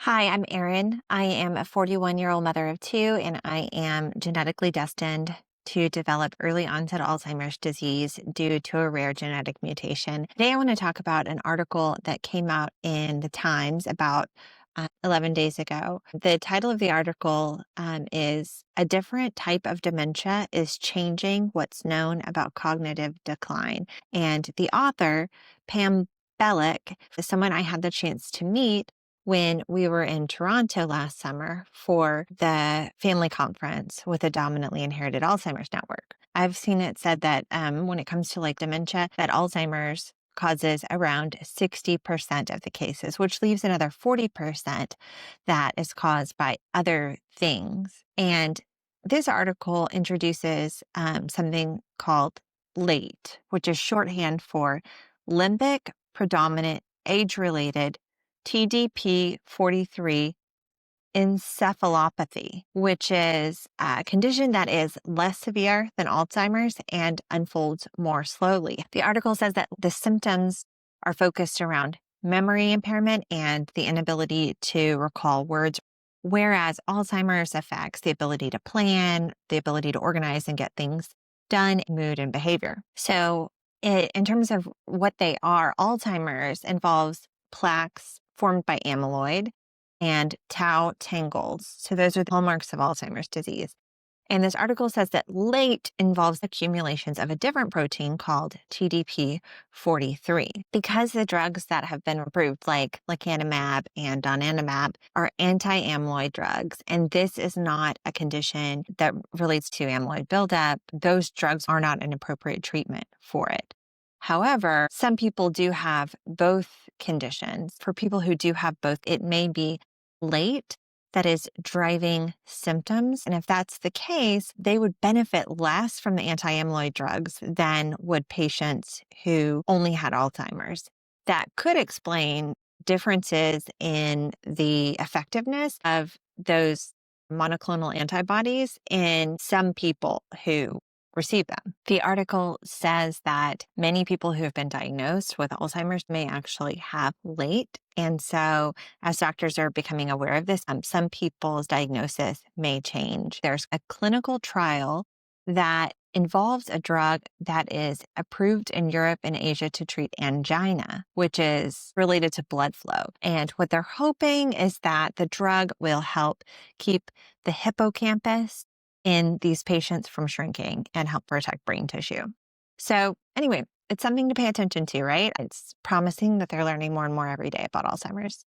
Hi, I'm Erin. I am a 41-year-old mother of two, and I am genetically destined to develop early onset Alzheimer's disease due to a rare genetic mutation. Today, I want to talk about an article that came out in the Times about 11 days ago. The title of the article is A Different Type of Dementia is Changing What's Known About Cognitive Decline. And the author, Pam Bellick, is someone I had the chance to meet when we were in Toronto last summer for the family conference with the Dominantly Inherited Alzheimer's Network. I've seen it said that when it comes to dementia, that Alzheimer's causes around 60% of the cases, which leaves another 40% that is caused by other things. And this article introduces something called LATE, which is shorthand for limbic-predominant age-related TDP-43 encephalopathy, which is a condition that is less severe than Alzheimer's and unfolds more slowly. The article says that the symptoms are focused around memory impairment and the inability to recall words, whereas Alzheimer's affects the ability to plan, the ability to organize and get things done, mood, and behavior. So in terms of what they are, Alzheimer's involves plaques formed by amyloid and tau tangles. So those are the hallmarks of Alzheimer's disease. And this article says that late involves accumulations of a different protein called TDP-43. Because the drugs that have been approved, like lecanemab and donanemab, are anti-amyloid drugs, and this is not a condition that relates to amyloid buildup, those drugs are not an appropriate treatment for it. However, some people do have both conditions. For people who do have both, it may be late that is driving symptoms. And if that's the case, they would benefit less from the anti-amyloid drugs than would patients who only had Alzheimer's. That could explain differences in the effectiveness of those monoclonal antibodies in some people who receive them. The article says that many people who have been diagnosed with Alzheimer's may actually have late. And so as doctors are becoming aware of this, some people's diagnosis may change. There's a clinical trial that involves a drug that is approved in Europe and Asia to treat angina, which is related to blood flow. And what they're hoping is that the drug will help keep the hippocampus in these patients from shrinking and help protect brain tissue. So anyway, it's something to pay attention to, right? It's promising that they're learning more and more every day about Alzheimer's.